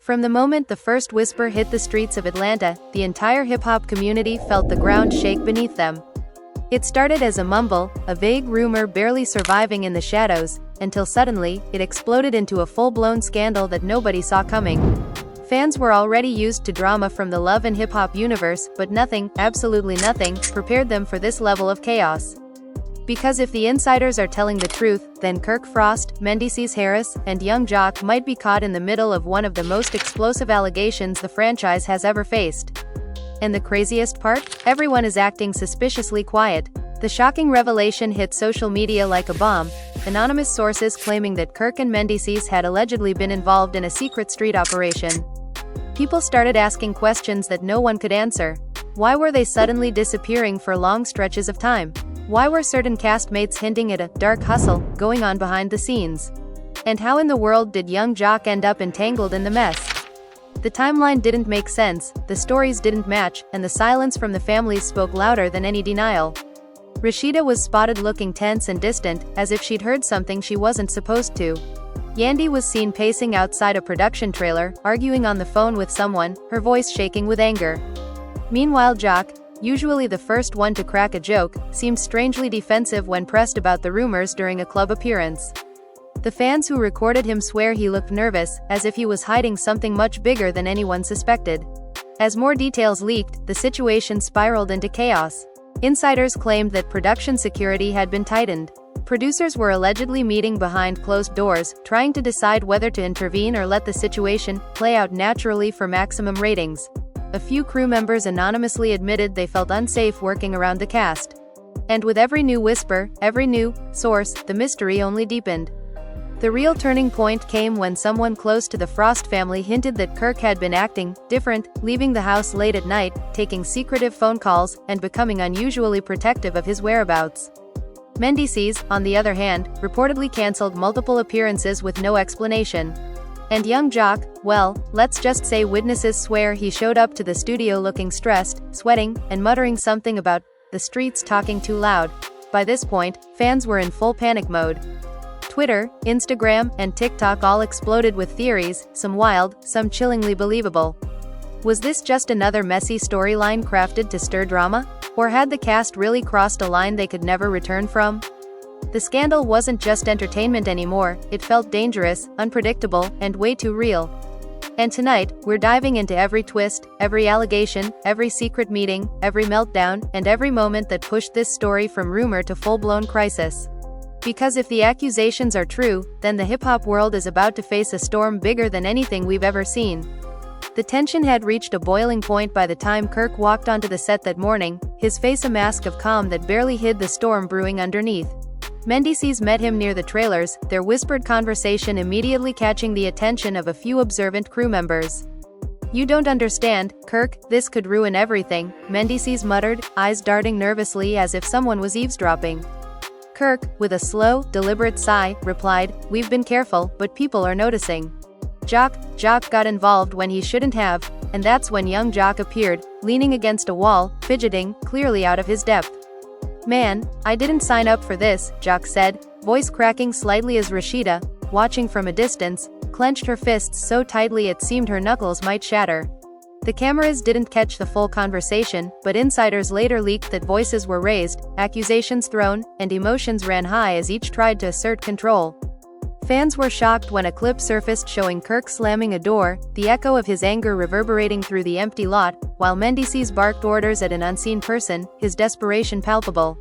From the moment the first whisper hit the streets of Atlanta, the entire hip-hop community felt the ground shake beneath them. It started as a mumble, a vague rumor barely surviving in the shadows, until suddenly, it exploded into a full-blown scandal that nobody saw coming. Fans were already used to drama from the love and hip-hop universe, but nothing, absolutely nothing, prepared them for this level of chaos. Because if the insiders are telling the truth, then Kirk Frost, Menndeecess Harris, and Young Jock might be caught in the middle of one of the most explosive allegations the franchise has ever faced. And the craziest part? Everyone is acting suspiciously quiet. The shocking revelation hit social media like a bomb, anonymous sources claiming that Kirk and Menndeecess had allegedly been involved in a secret street operation. People started asking questions that no one could answer. Why were they suddenly disappearing for long stretches of time? Why were certain castmates hinting at a dark hustle going on behind the scenes? And how in the world did Young Jock end up entangled in the mess? The timeline didn't make sense, the stories didn't match, and the silence from the families spoke louder than any denial. Rashida was spotted looking tense and distant, as if she'd heard something she wasn't supposed to. Yandy was seen pacing outside a production trailer, arguing on the phone with someone, her voice shaking with anger. Meanwhile Jock, usually the first one to crack a joke, seemed strangely defensive when pressed about the rumors during a club appearance. The fans who recorded him swear he looked nervous, as if he was hiding something much bigger than anyone suspected. As more details leaked, the situation spiraled into chaos. Insiders claimed that production security had been tightened. Producers were allegedly meeting behind closed doors, trying to decide whether to intervene or let the situation play out naturally for maximum ratings. A few crew members anonymously admitted they felt unsafe working around the cast. And with every new whisper, every new source, the mystery only deepened. The real turning point came when someone close to the Frost family hinted that Kirk had been acting different, leaving the house late at night, taking secretive phone calls, and becoming unusually protective of his whereabouts. Menndeecess, on the other hand, reportedly cancelled multiple appearances with no explanation. And Young Jock, well, let's just say witnesses swear he showed up to the studio looking stressed, sweating, and muttering something about the streets talking too loud. By this point, fans were in full panic mode. Twitter, Instagram, and TikTok all exploded with theories, some wild, some chillingly believable. Was this just another messy storyline crafted to stir drama? Or had the cast really crossed a line they could never return from? The scandal wasn't just entertainment anymore, it felt dangerous, unpredictable, and way too real. And tonight, we're diving into every twist, every allegation, every secret meeting, every meltdown, and every moment that pushed this story from rumor to full-blown crisis. Because if the accusations are true, then the hip-hop world is about to face a storm bigger than anything we've ever seen. The tension had reached a boiling point by the time Kirk walked onto the set that morning, his face a mask of calm that barely hid the storm brewing underneath. Menndeecess met him near the trailers, their whispered conversation immediately catching the attention of a few observant crew members. "You don't understand, Kirk, this could ruin everything," Menndeecess muttered, eyes darting nervously as if someone was eavesdropping. Kirk, with a slow, deliberate sigh, replied, "We've been careful, but people are noticing." Jock got involved when he shouldn't have, and that's when Young Jock appeared, leaning against a wall, fidgeting, clearly out of his depth. "Man, I didn't sign up for this," Jock said, voice cracking slightly as Rashida, watching from a distance, clenched her fists so tightly it seemed her knuckles might shatter. The cameras didn't catch the full conversation, but insiders later leaked that voices were raised, accusations thrown, and emotions ran high as each tried to assert control. Fans were shocked when a clip surfaced showing Kirk slamming a door, the echo of his anger reverberating through the empty lot, while Menndeecess barked orders at an unseen person, his desperation palpable.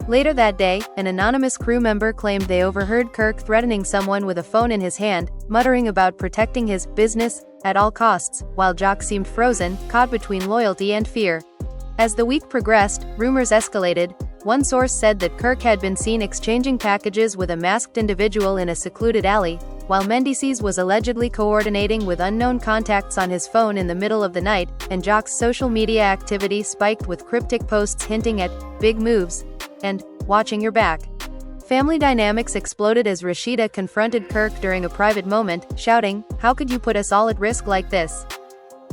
Later that day, an anonymous crew member claimed they overheard Kirk threatening someone with a phone in his hand, muttering about protecting his business at all costs, while Jock seemed frozen, caught between loyalty and fear. As the week progressed, rumors escalated. One source said that Kirk had been seen exchanging packages with a masked individual in a secluded alley, while Menndeecess was allegedly coordinating with unknown contacts on his phone in the middle of the night, and Jock's social media activity spiked with cryptic posts hinting at big moves and watching your back. Family dynamics exploded as Rashida confronted Kirk during a private moment, shouting, "How could you put us all at risk like this?"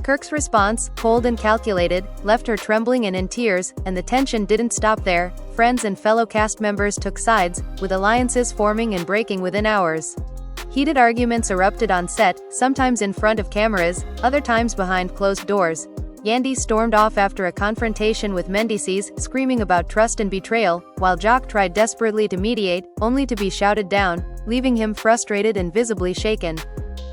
Kirk's response, cold and calculated, left her trembling and in tears, and the tension didn't stop there. Friends and fellow cast members took sides, with alliances forming and breaking within hours. Heated arguments erupted on set, sometimes in front of cameras, other times behind closed doors. Yandy stormed off after a confrontation with Mendecess, screaming about trust and betrayal, while Jock tried desperately to mediate, only to be shouted down, leaving him frustrated and visibly shaken.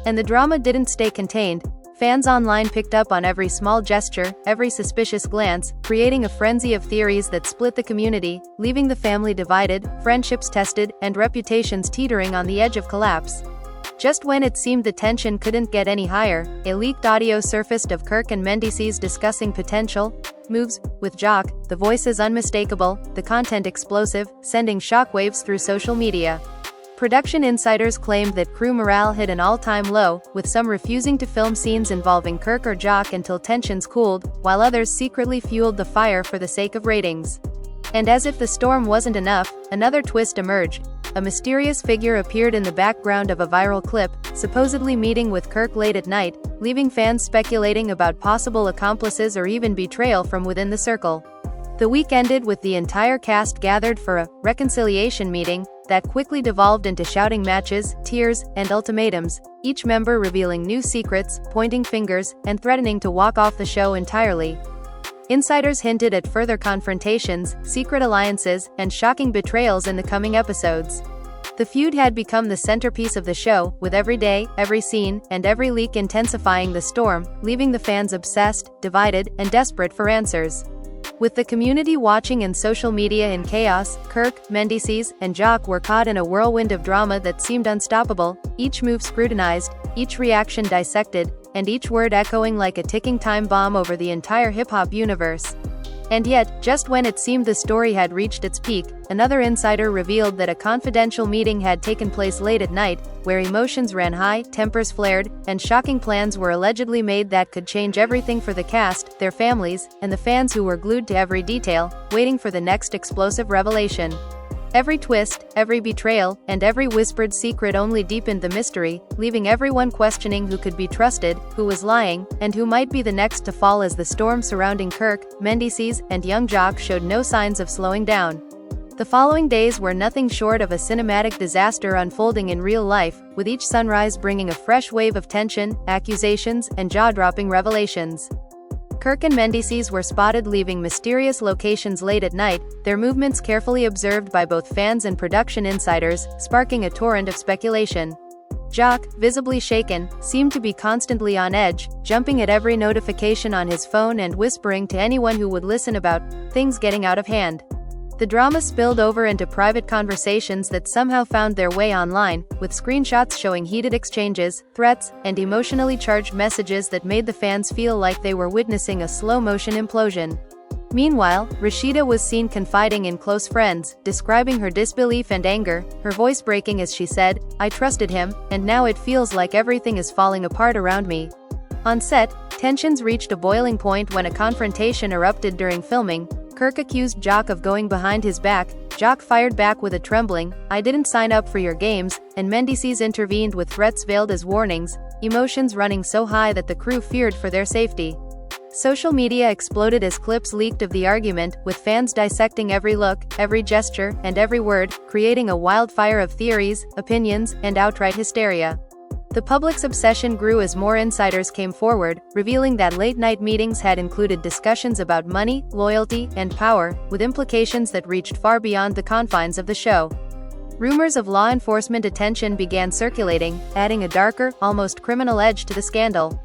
And the drama didn't stay contained. Fans online picked up on every small gesture, every suspicious glance, creating a frenzy of theories that split the community, leaving the family divided, friendships tested, and reputations teetering on the edge of collapse. Just when it seemed the tension couldn't get any higher, a leaked audio surfaced of Kirk and Mendecess discussing potential moves with Jock, the voices unmistakable, the content explosive, sending shockwaves through social media. Production insiders claimed that crew morale hit an all-time low, with some refusing to film scenes involving Kirk or Jock until tensions cooled, while others secretly fueled the fire for the sake of ratings. And as if the storm wasn't enough, another twist emerged. A mysterious figure appeared in the background of a viral clip, supposedly meeting with Kirk late at night, leaving fans speculating about possible accomplices or even betrayal from within the circle. The week ended with the entire cast gathered for a reconciliation meeting that quickly devolved into shouting matches, tears, and ultimatums, each member revealing new secrets, pointing fingers, and threatening to walk off the show entirely. Insiders hinted at further confrontations, secret alliances, and shocking betrayals in the coming episodes. The feud had become the centerpiece of the show, with every day, every scene, and every leak intensifying the storm, leaving the fans obsessed, divided, and desperate for answers. With the community watching and social media in chaos, Kirk, Mendecess, and Jock were caught in a whirlwind of drama that seemed unstoppable, each move scrutinized, each reaction dissected, and each word echoing like a ticking time bomb over the entire hip-hop universe. And yet, just when it seemed the story had reached its peak, another insider revealed that a confidential meeting had taken place late at night, where emotions ran high, tempers flared, and shocking plans were allegedly made that could change everything for the cast, their families, and the fans who were glued to every detail, waiting for the next explosive revelation. Every twist, every betrayal, and every whispered secret only deepened the mystery, leaving everyone questioning who could be trusted, who was lying, and who might be the next to fall as the storm surrounding Kirk, Mendecess, and young Jock showed no signs of slowing down. The following days were nothing short of a cinematic disaster unfolding in real life, with each sunrise bringing a fresh wave of tension, accusations, and jaw-dropping revelations. Kirk and Mendecess were spotted leaving mysterious locations late at night, their movements carefully observed by both fans and production insiders, sparking a torrent of speculation. Jock, visibly shaken, seemed to be constantly on edge, jumping at every notification on his phone and whispering to anyone who would listen about things getting out of hand. The drama spilled over into private conversations that somehow found their way online, with screenshots showing heated exchanges, threats, and emotionally charged messages that made the fans feel like they were witnessing a slow-motion implosion. Meanwhile, Rashida was seen confiding in close friends, describing her disbelief and anger, her voice breaking as she said, "I trusted him, and now it feels like everything is falling apart around me." On set, tensions reached a boiling point when a confrontation erupted during filming. Kirk accused Jock of going behind his back, Jock fired back with a trembling, "I didn't sign up for your games," and Mendecess intervened with threats veiled as warnings, emotions running so high that the crew feared for their safety. Social media exploded as clips leaked of the argument, with fans dissecting every look, every gesture, and every word, creating a wildfire of theories, opinions, and outright hysteria. The public's obsession grew as more insiders came forward, revealing that late-night meetings had included discussions about money, loyalty, and power, with implications that reached far beyond the confines of the show. Rumors of law enforcement attention began circulating, adding a darker, almost criminal edge to the scandal.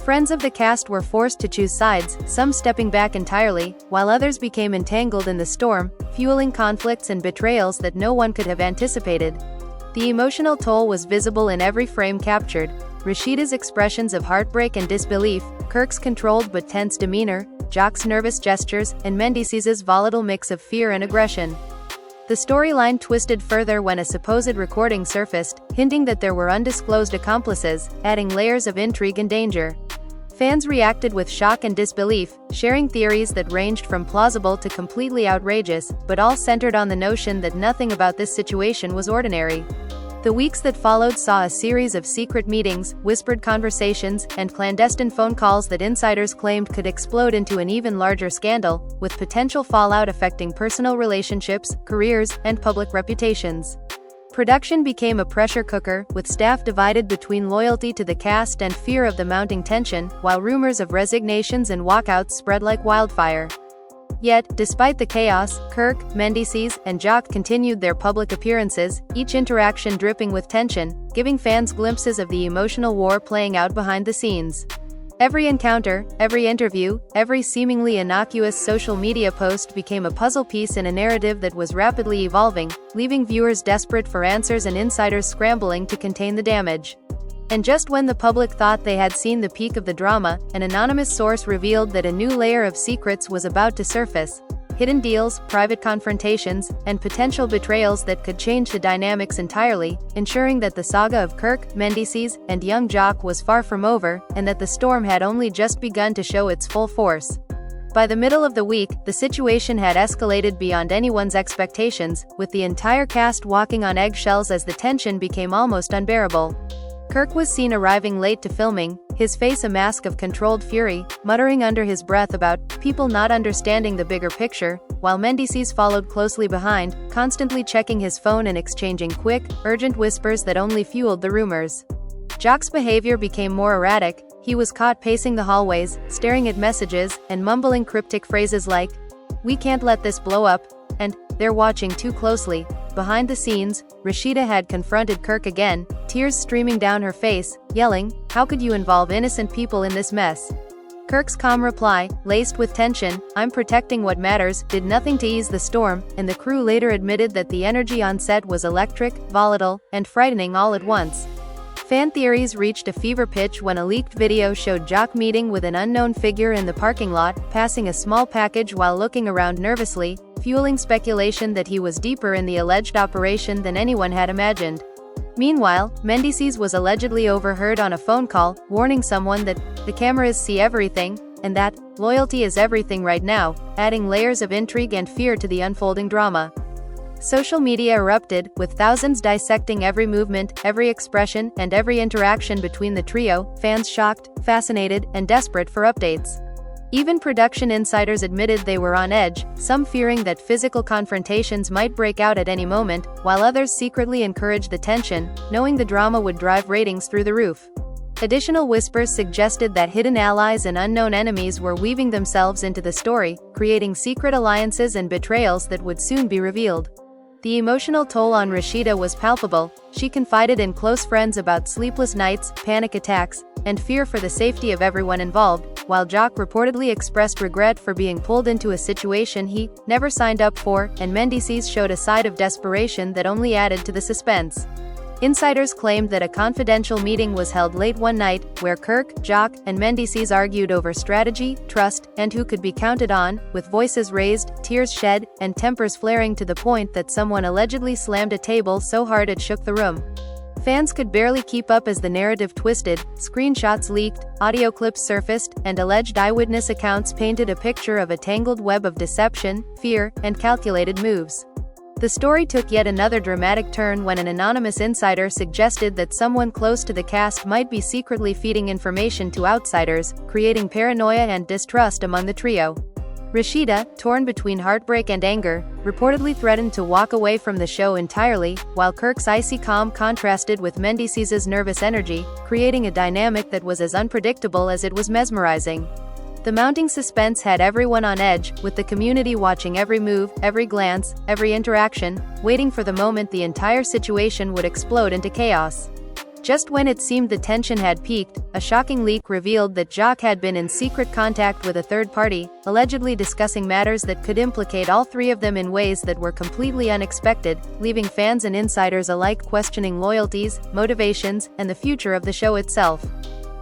Friends of the cast were forced to choose sides, some stepping back entirely, while others became entangled in the storm, fueling conflicts and betrayals that no one could have anticipated. The emotional toll was visible in every frame captured. Rashida's expressions of heartbreak and disbelief, Kirk's controlled but tense demeanor, Jock's nervous gestures, and Mendecess's volatile mix of fear and aggression. The storyline twisted further when a supposed recording surfaced, hinting that there were undisclosed accomplices, adding layers of intrigue and danger. Fans reacted with shock and disbelief, sharing theories that ranged from plausible to completely outrageous, but all centered on the notion that nothing about this situation was ordinary. The weeks that followed saw a series of secret meetings, whispered conversations, and clandestine phone calls that insiders claimed could explode into an even larger scandal, with potential fallout affecting personal relationships, careers, and public reputations. Production became a pressure cooker, with staff divided between loyalty to the cast and fear of the mounting tension, while rumors of resignations and walkouts spread like wildfire. Yet, despite the chaos, Kirk, Mendecess, and Jock continued their public appearances, each interaction dripping with tension, giving fans glimpses of the emotional war playing out behind the scenes. Every encounter, every interview, every seemingly innocuous social media post became a puzzle piece in a narrative that was rapidly evolving, leaving viewers desperate for answers and insiders scrambling to contain the damage. And just when the public thought they had seen the peak of the drama, an anonymous source revealed that a new layer of secrets was about to surface. Hidden deals, private confrontations, and potential betrayals that could change the dynamics entirely, ensuring that the saga of Kirk, Mendecess, and young Jock was far from over, and that the storm had only just begun to show its full force. By the middle of the week, the situation had escalated beyond anyone's expectations, with the entire cast walking on eggshells as the tension became almost unbearable. Kirk was seen arriving late to filming, his face a mask of controlled fury, muttering under his breath about people not understanding the bigger picture, while Mendecess followed closely behind, constantly checking his phone and exchanging quick, urgent whispers that only fueled the rumors. Jock's behavior became more erratic. He was caught pacing the hallways, staring at messages, and mumbling cryptic phrases like, "We can't let this blow up," and "They're watching too closely." Behind the scenes, Rashida had confronted Kirk again, tears streaming down her face, yelling, "How could you involve innocent people in this mess?" Kirk's calm reply, laced with tension, "I'm protecting what matters," did nothing to ease the storm, and the crew later admitted that the energy on set was electric, volatile, and frightening all at once. Fan theories reached a fever pitch when a leaked video showed Jock meeting with an unknown figure in the parking lot, passing a small package while looking around nervously, fueling speculation that he was deeper in the alleged operation than anyone had imagined. Meanwhile, Mendecess was allegedly overheard on a phone call, warning someone that the cameras see everything, and that loyalty is everything right now, adding layers of intrigue and fear to the unfolding drama. Social media erupted, with thousands dissecting every movement, every expression, and every interaction between the trio, fans shocked, fascinated, and desperate for updates. Even production insiders admitted they were on edge, some fearing that physical confrontations might break out at any moment, while others secretly encouraged the tension, knowing the drama would drive ratings through the roof. Additional whispers suggested that hidden allies and unknown enemies were weaving themselves into the story, creating secret alliances and betrayals that would soon be revealed. The emotional toll on Rashida was palpable. She confided in close friends about sleepless nights, panic attacks, and fear for the safety of everyone involved, while Jock reportedly expressed regret for being pulled into a situation he never signed up for, and Mendecess showed a side of desperation that only added to the suspense. Insiders claimed that a confidential meeting was held late one night, where Kirk, Jock, and Mendecess argued over strategy, trust, and who could be counted on, with voices raised, tears shed, and tempers flaring to the point that someone allegedly slammed a table so hard it shook the room. Fans could barely keep up as the narrative twisted, screenshots leaked, audio clips surfaced, and alleged eyewitness accounts painted a picture of a tangled web of deception, fear, and calculated moves. The story took yet another dramatic turn when an anonymous insider suggested that someone close to the cast might be secretly feeding information to outsiders, creating paranoia and distrust among the trio. Rashida, torn between heartbreak and anger, reportedly threatened to walk away from the show entirely, while Kirk's icy calm contrasted with Mendecess's nervous energy, creating a dynamic that was as unpredictable as it was mesmerizing. The mounting suspense had everyone on edge, with the community watching every move, every glance, every interaction, waiting for the moment the entire situation would explode into chaos. Just when it seemed the tension had peaked, a shocking leak revealed that Jock had been in secret contact with a third party, allegedly discussing matters that could implicate all three of them in ways that were completely unexpected, leaving fans and insiders alike questioning loyalties, motivations, and the future of the show itself.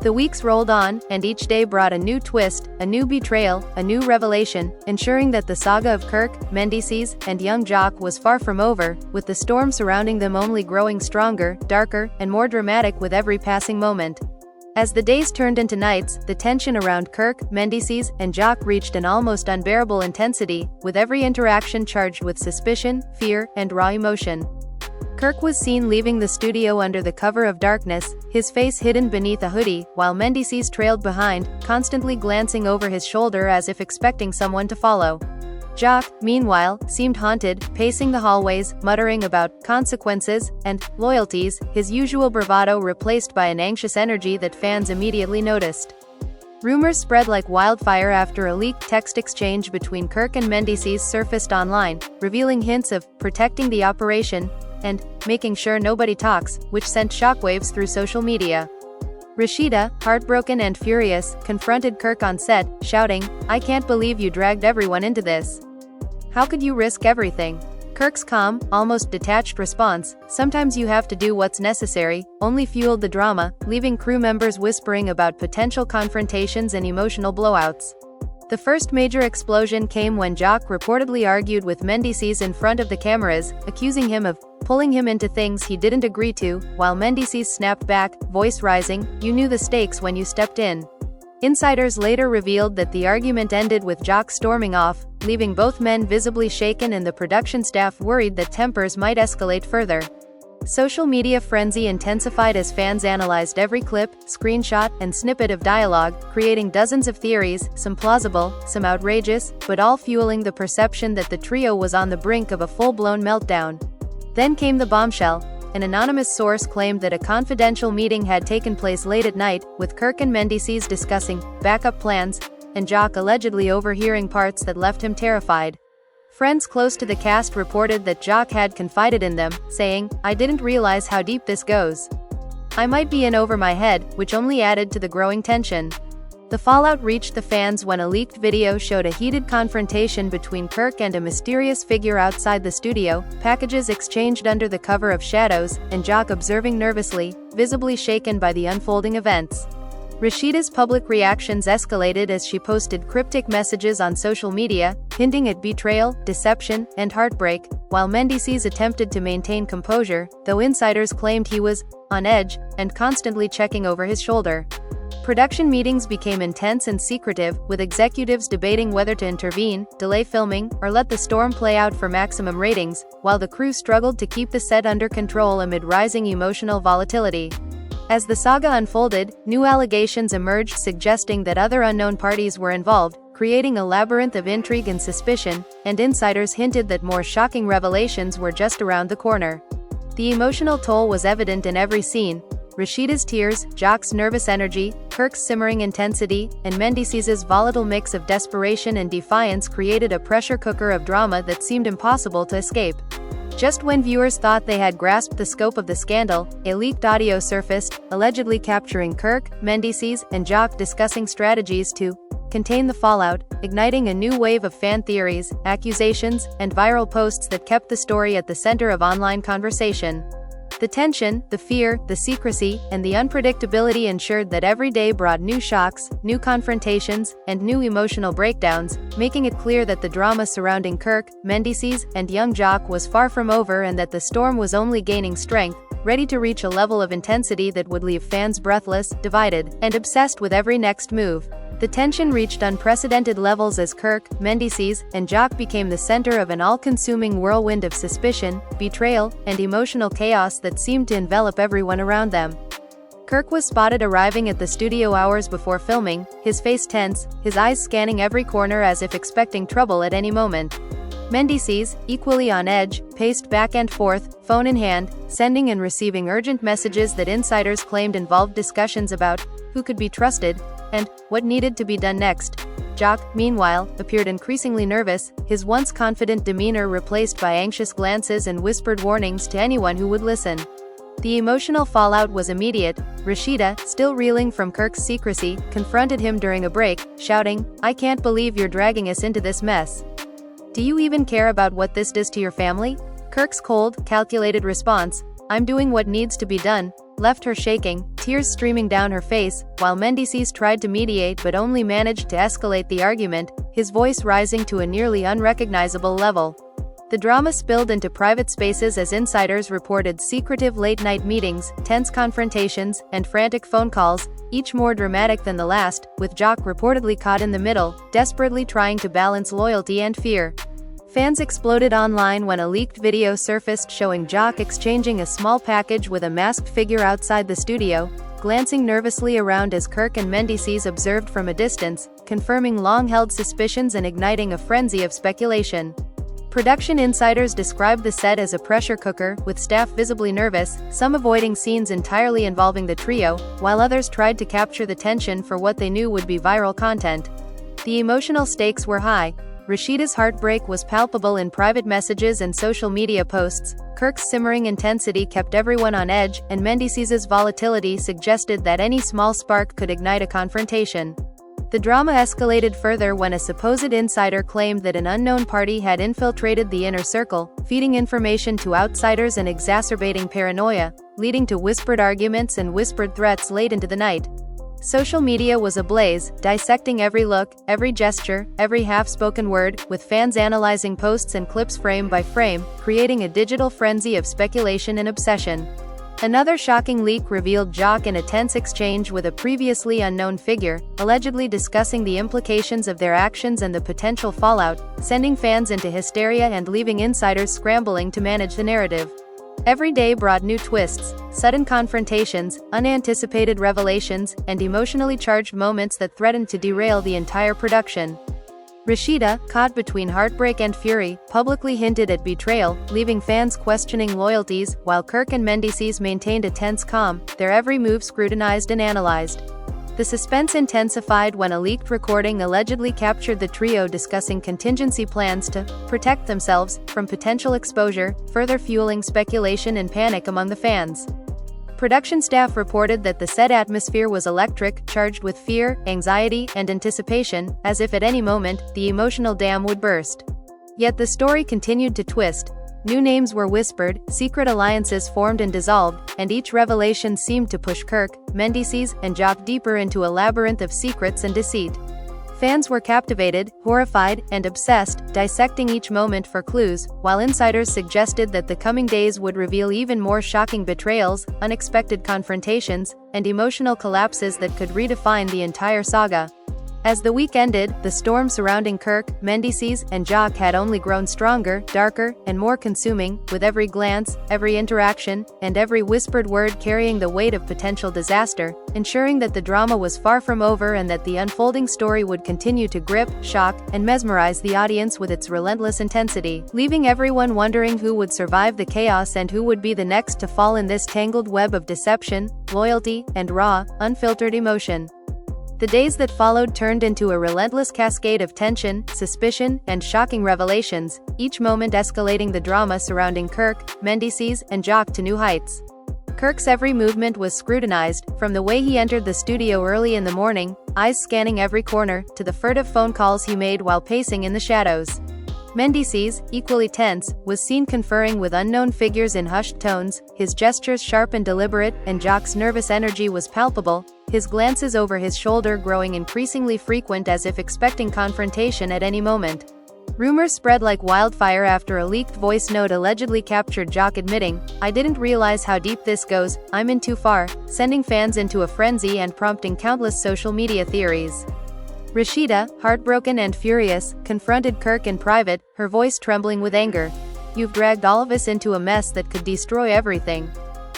The weeks rolled on, and each day brought a new twist, a new betrayal, a new revelation, ensuring that the saga of Kirk, Mendecess, and young Jock was far from over, with the storm surrounding them only growing stronger, darker, and more dramatic with every passing moment. As the days turned into nights, the tension around Kirk, Mendecess, and Jock reached an almost unbearable intensity, with every interaction charged with suspicion, fear, and raw emotion. Kirk was seen leaving the studio under the cover of darkness, his face hidden beneath a hoodie, while Mendecess trailed behind, constantly glancing over his shoulder as if expecting someone to follow. Jock, meanwhile, seemed haunted, pacing the hallways, muttering about consequences and loyalties, his usual bravado replaced by an anxious energy that fans immediately noticed. Rumors spread like wildfire after a leaked text exchange between Kirk and Mendecess surfaced online, revealing hints of protecting the operation and making sure nobody talks, which sent shockwaves through social media. Rashida, heartbroken and furious, confronted Kirk on set, shouting, "I can't believe you dragged everyone into this. How could you risk everything?" Kirk's calm, almost detached response, "Sometimes you have to do what's necessary," only fueled the drama, leaving crew members whispering about potential confrontations and emotional blowouts. The first major explosion came when Jock reportedly argued with Mendecess in front of the cameras, accusing him of pulling him into things he didn't agree to, while Mendecess snapped back, voice rising, "You knew the stakes when you stepped in." Insiders later revealed that the argument ended with Jock storming off, leaving both men visibly shaken and the production staff worried that tempers might escalate further. Social media frenzy intensified as fans analyzed every clip, screenshot, and snippet of dialogue, creating dozens of theories, some plausible, some outrageous, but all fueling the perception that the trio was on the brink of a full-blown meltdown. Then came the bombshell. An anonymous source claimed that a confidential meeting had taken place late at night, with Kirk and Mendecess discussing backup plans, and Jock allegedly overhearing parts that left him terrified. Friends close to the cast reported that Jock had confided in them, saying, "I didn't realize how deep this goes. I might be in over my head," which only added to the growing tension. The fallout reached the fans when a leaked video showed a heated confrontation between Kirk and a mysterious figure outside the studio, packages exchanged under the cover of shadows, and Jock observing nervously, visibly shaken by the unfolding events. Rashida's public reactions escalated as she posted cryptic messages on social media, hinting at betrayal, deception, and heartbreak, while Mendecess attempted to maintain composure, though insiders claimed he was on edge and constantly checking over his shoulder. Production meetings became intense and secretive, with executives debating whether to intervene, delay filming, or let the storm play out for maximum ratings, while the crew struggled to keep the set under control amid rising emotional volatility. As the saga unfolded, new allegations emerged suggesting that other unknown parties were involved, creating a labyrinth of intrigue and suspicion, and insiders hinted that more shocking revelations were just around the corner. The emotional toll was evident in every scene. Rashida's tears, Jock's nervous energy, Kirk's simmering intensity, and Mendecess's volatile mix of desperation and defiance created a pressure cooker of drama that seemed impossible to escape. Just when viewers thought they had grasped the scope of the scandal, a leaked audio surfaced, allegedly capturing Kirk, Mendecess, and Jock discussing strategies to contain the fallout, igniting a new wave of fan theories, accusations, and viral posts that kept the story at the center of online conversation. The tension, the fear, the secrecy, and the unpredictability ensured that every day brought new shocks, new confrontations, and new emotional breakdowns, making it clear that the drama surrounding Kirk, Mendecess, and young Jock was far from over and that the storm was only gaining strength, ready to reach a level of intensity that would leave fans breathless, divided, and obsessed with every next move. The tension reached unprecedented levels as Kirk, Mendecess, and Jock became the center of an all-consuming whirlwind of suspicion, betrayal, and emotional chaos that seemed to envelop everyone around them. Kirk was spotted arriving at the studio hours before filming, his face tense, his eyes scanning every corner as if expecting trouble at any moment. Mendecess, equally on edge, paced back and forth, phone in hand, sending and receiving urgent messages that insiders claimed involved discussions about who could be trusted and what needed to be done next. Jock, meanwhile, appeared increasingly nervous, his once confident demeanor replaced by anxious glances and whispered warnings to anyone who would listen. The emotional fallout was immediate. Rashida, still reeling from Kirk's secrecy, confronted him during a break, shouting, "I can't believe you're dragging us into this mess. Do you even care about what this does to your family?" Kirk's cold, calculated response, "I'm doing what needs to be done," left her shaking, tears streaming down her face, while Mendecess tried to mediate but only managed to escalate the argument, his voice rising to a nearly unrecognizable level. The drama spilled into private spaces as insiders reported secretive late-night meetings, tense confrontations, and frantic phone calls, each more dramatic than the last, with Jock reportedly caught in the middle, desperately trying to balance loyalty and fear. Fans exploded online when a leaked video surfaced showing Jock exchanging a small package with a masked figure outside the studio, glancing nervously around as Kirk and Mendecess observed from a distance, confirming long-held suspicions and igniting a frenzy of speculation. Production insiders described the set as a pressure cooker, with staff visibly nervous, some avoiding scenes entirely involving the trio, while others tried to capture the tension for what they knew would be viral content. The emotional stakes were high. Rashida's heartbreak was palpable in private messages and social media posts, Kirk's simmering intensity kept everyone on edge, and Mendecess's volatility suggested that any small spark could ignite a confrontation. The drama escalated further when a supposed insider claimed that an unknown party had infiltrated the inner circle, feeding information to outsiders and exacerbating paranoia, leading to whispered arguments and whispered threats late into the night. Social media was ablaze, dissecting every look, every gesture, every half-spoken word, with fans analyzing posts and clips frame by frame, creating a digital frenzy of speculation and obsession. Another shocking leak revealed Jock in a tense exchange with a previously unknown figure, allegedly discussing the implications of their actions and the potential fallout, sending fans into hysteria and leaving insiders scrambling to manage the narrative. Every day brought new twists, sudden confrontations, unanticipated revelations, and emotionally charged moments that threatened to derail the entire production. Rashida, caught between heartbreak and fury, publicly hinted at betrayal, leaving fans questioning loyalties, while Kirk and Mendecess maintained a tense calm, their every move scrutinized and analyzed. The suspense intensified when a leaked recording allegedly captured the trio discussing contingency plans to protect themselves from potential exposure, further fueling speculation and panic among the fans. Production staff reported that the set atmosphere was electric, charged with fear, anxiety, and anticipation, as if at any moment, the emotional dam would burst. Yet the story continued to twist. New names were whispered, secret alliances formed and dissolved, and each revelation seemed to push Kirk, Mendecess, and Jock deeper into a labyrinth of secrets and deceit. Fans were captivated, horrified, and obsessed, dissecting each moment for clues, while insiders suggested that the coming days would reveal even more shocking betrayals, unexpected confrontations, and emotional collapses that could redefine the entire saga. As the week ended, the storm surrounding Kirk, Mendecess, and Jock had only grown stronger, darker, and more consuming, with every glance, every interaction, and every whispered word carrying the weight of potential disaster, ensuring that the drama was far from over and that the unfolding story would continue to grip, shock, and mesmerize the audience with its relentless intensity, leaving everyone wondering who would survive the chaos and who would be the next to fall in this tangled web of deception, loyalty, and raw, unfiltered emotion. The days that followed turned into a relentless cascade of tension, suspicion, and shocking revelations, each moment escalating the drama surrounding Kirk, Mendecess, and Jock to new heights. Kirk's every movement was scrutinized, from the way he entered the studio early in the morning, eyes scanning every corner, to the furtive phone calls he made while pacing in the shadows. Mendecess, equally tense, was seen conferring with unknown figures in hushed tones, his gestures sharp and deliberate, and Jock's nervous energy was palpable, his glances over his shoulder growing increasingly frequent as if expecting confrontation at any moment. Rumors spread like wildfire after a leaked voice note allegedly captured Jock admitting, "I didn't realize how deep this goes, I'm in too far," sending fans into a frenzy and prompting countless social media theories. Rashida, heartbroken and furious, confronted Kirk in private, her voice trembling with anger. "You've dragged all of us into a mess that could destroy everything."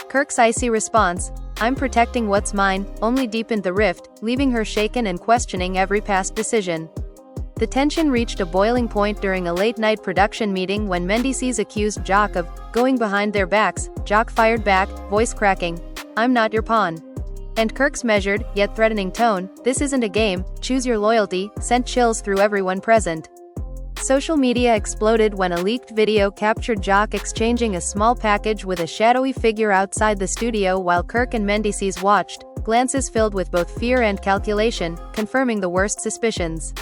Kirk's icy response, "I'm protecting what's mine," only deepened the rift, leaving her shaken and questioning every past decision. The tension reached a boiling point during a late-night production meeting when Mendecess accused Jock of going behind their backs. Jock fired back, voice cracking, "I'm not your pawn." And Kirk's measured, yet threatening tone, "This isn't a game, choose your loyalty," sent chills through everyone present. Social media exploded when a leaked video captured Jock exchanging a small package with a shadowy figure outside the studio while Kirk and Mendecess watched, glances filled with both fear and calculation, confirming the worst suspicions.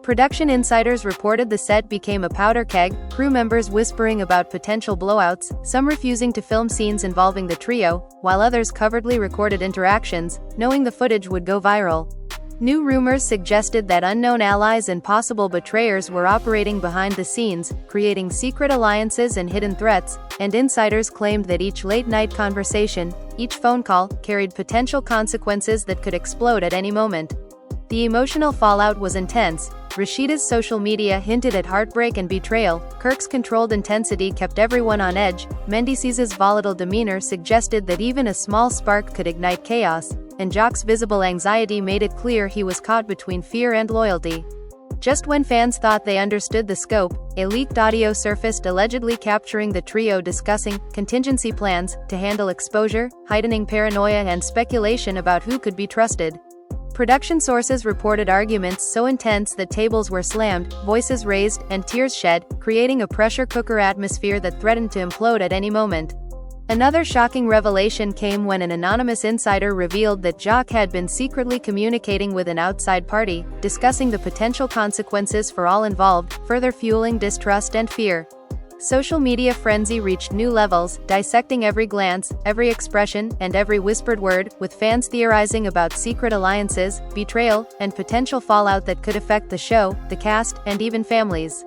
Production insiders reported the set became a powder keg, crew members whispering about potential blowouts, some refusing to film scenes involving the trio, while others covertly recorded interactions, knowing the footage would go viral. New rumors suggested that unknown allies and possible betrayers were operating behind the scenes, creating secret alliances and hidden threats, and insiders claimed that each late-night conversation, each phone call, carried potential consequences that could explode at any moment. The emotional fallout was intense. Rashida's social media hinted at heartbreak and betrayal, Kirk's controlled intensity kept everyone on edge, Mendecess's volatile demeanor suggested that even a small spark could ignite chaos, and Jock's visible anxiety made it clear he was caught between fear and loyalty. Just when fans thought they understood the scope, a leaked audio surfaced allegedly capturing the trio discussing contingency plans to handle exposure, heightening paranoia and speculation about who could be trusted. Production sources reported arguments so intense that tables were slammed, voices raised, and tears shed, creating a pressure cooker atmosphere that threatened to implode at any moment. Another shocking revelation came when an anonymous insider revealed that Jock had been secretly communicating with an outside party, discussing the potential consequences for all involved, further fueling distrust and fear. Social media frenzy reached new levels, dissecting every glance, every expression, and every whispered word, with fans theorizing about secret alliances, betrayal, and potential fallout that could affect the show, the cast, and even families.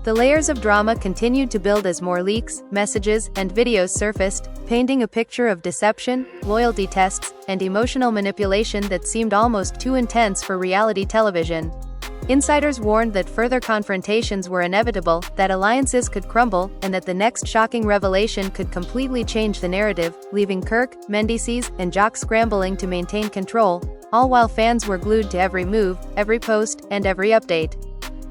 The layers of drama continued to build as more leaks, messages, and videos surfaced, painting a picture of deception, loyalty tests, and emotional manipulation that seemed almost too intense for reality television. Insiders warned that further confrontations were inevitable, that alliances could crumble, and that the next shocking revelation could completely change the narrative, leaving Kirk, Mendecess, and Jock scrambling to maintain control, all while fans were glued to every move, every post, and every update.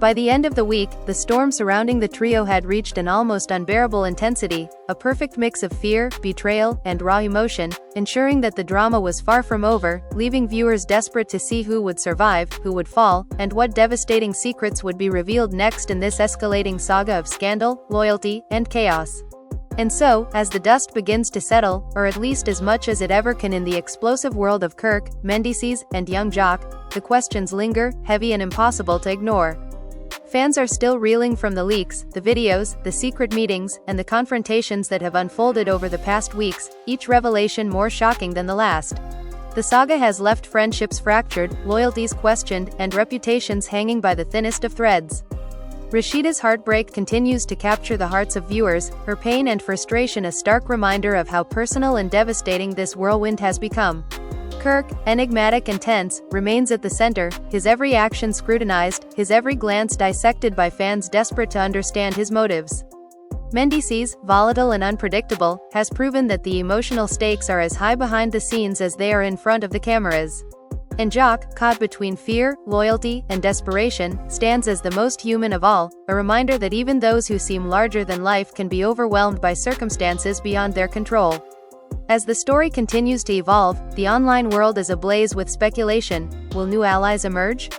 By the end of the week, the storm surrounding the trio had reached an almost unbearable intensity, a perfect mix of fear, betrayal, and raw emotion, ensuring that the drama was far from over, leaving viewers desperate to see who would survive, who would fall, and what devastating secrets would be revealed next in this escalating saga of scandal, loyalty, and chaos. And so, as the dust begins to settle, or at least as much as it ever can in the explosive world of Kirk, Mendecess, and young Jock, the questions linger, heavy and impossible to ignore. Fans are still reeling from the leaks, the videos, the secret meetings, and the confrontations that have unfolded over the past weeks, each revelation more shocking than the last. The saga has left friendships fractured, loyalties questioned, and reputations hanging by the thinnest of threads. Rashida's heartbreak continues to capture the hearts of viewers, her pain and frustration a stark reminder of how personal and devastating this whirlwind has become. Kirk, enigmatic and tense, remains at the center, his every action scrutinized, his every glance dissected by fans desperate to understand his motives. Mendecess, volatile and unpredictable, has proven that the emotional stakes are as high behind the scenes as they are in front of the cameras. And Jock, caught between fear, loyalty, and desperation, stands as the most human of all, a reminder that even those who seem larger than life can be overwhelmed by circumstances beyond their control. As the story continues to evolve, the online world is ablaze with speculation. Will new allies emerge?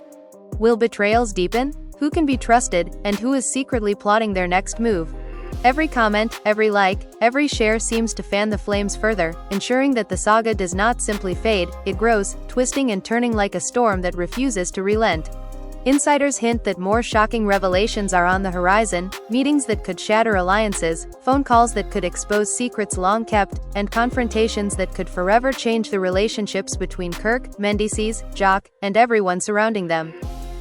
Will betrayals deepen? Who can be trusted, and who is secretly plotting their next move? Every comment, every like, every share seems to fan the flames further, ensuring that the saga does not simply fade, it grows, twisting and turning like a storm that refuses to relent. Insiders hint that more shocking revelations are on the horizon, meetings that could shatter alliances, phone calls that could expose secrets long kept, and confrontations that could forever change the relationships between Kirk, Mendecess, Jock, and everyone surrounding them.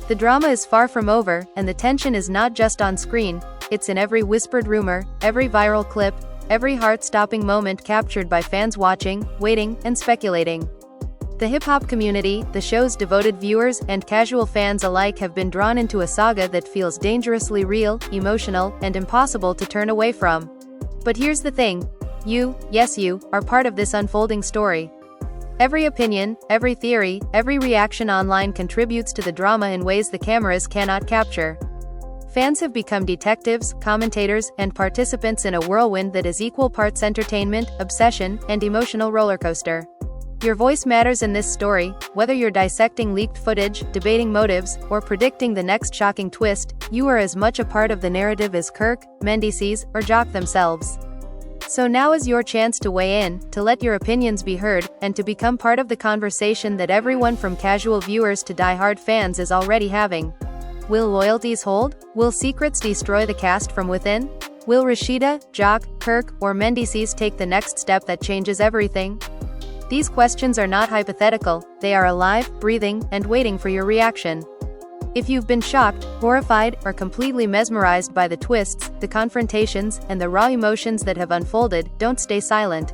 The drama is far from over, and the tension is not just on screen, it's in every whispered rumor, every viral clip, every heart-stopping moment captured by fans watching, waiting, and speculating. The hip-hop community, the show's devoted viewers, and casual fans alike have been drawn into a saga that feels dangerously real, emotional, and impossible to turn away from. But here's the thing. You, yes you, are part of this unfolding story. Every opinion, every theory, every reaction online contributes to the drama in ways the cameras cannot capture. Fans have become detectives, commentators, and participants in a whirlwind that is equal parts entertainment, obsession, and emotional rollercoaster. Your voice matters in this story, whether you're dissecting leaked footage, debating motives, or predicting the next shocking twist, you are as much a part of the narrative as Kirk, Mendecess, or Jock themselves. So now is your chance to weigh in, to let your opinions be heard, and to become part of the conversation that everyone from casual viewers to die-hard fans is already having. Will loyalties hold? Will secrets destroy the cast from within? Will Rashida, Jock, Kirk, or Mendecess take the next step that changes everything? These questions are not hypothetical, they are alive, breathing, and waiting for your reaction. If you've been shocked, horrified, or completely mesmerized by the twists, the confrontations, and the raw emotions that have unfolded, don't stay silent.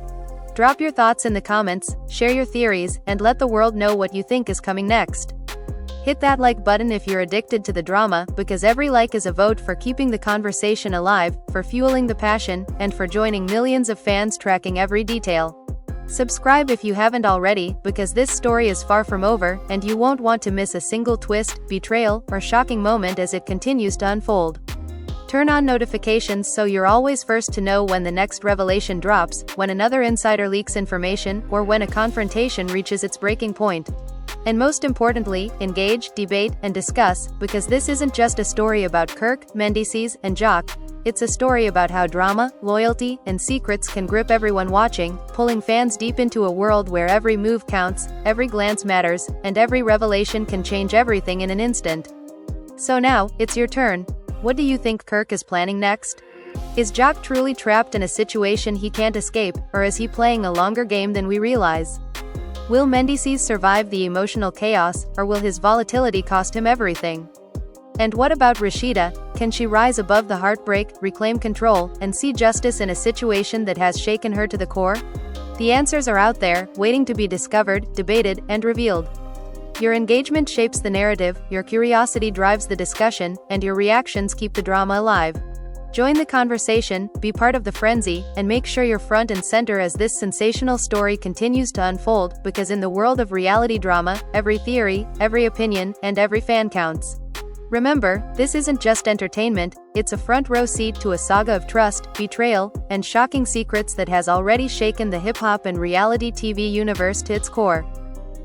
Drop your thoughts in the comments, share your theories, and let the world know what you think is coming next. Hit that like button if you're addicted to the drama, because every like is a vote for keeping the conversation alive, for fueling the passion, and for joining millions of fans tracking every detail. Subscribe if you haven't already, because this story is far from over, and you won't want to miss a single twist, betrayal, or shocking moment as it continues to unfold. Turn on notifications so you're always first to know when the next revelation drops, when another insider leaks information, or when a confrontation reaches its breaking point. And most importantly, engage, debate, and discuss, because this isn't just a story about Kirk, Mendecess, and Jock. It's a story about how drama, loyalty, and secrets can grip everyone watching, pulling fans deep into a world where every move counts, every glance matters, and every revelation can change everything in an instant. So now, it's your turn. What do you think Kirk is planning next? Is Jock truly trapped in a situation he can't escape, or is he playing a longer game than we realize? Will Mendecess survive the emotional chaos, or will his volatility cost him everything? And what about Rashida? Can she rise above the heartbreak, reclaim control, and see justice in a situation that has shaken her to the core? The answers are out there, waiting to be discovered, debated, and revealed. Your engagement shapes the narrative, your curiosity drives the discussion, and your reactions keep the drama alive. Join the conversation, be part of the frenzy, and make sure you're front and center as this sensational story continues to unfold, because in the world of reality drama, every theory, every opinion, and every fan counts. Remember, this isn't just entertainment, it's a front-row seat to a saga of trust, betrayal, and shocking secrets that has already shaken the hip-hop and reality TV universe to its core.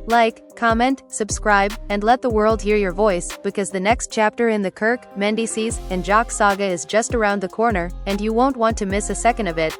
Like, comment, subscribe, and let the world hear your voice, because the next chapter in the Kirk, Mendecess, and Jock saga is just around the corner, and you won't want to miss a second of it.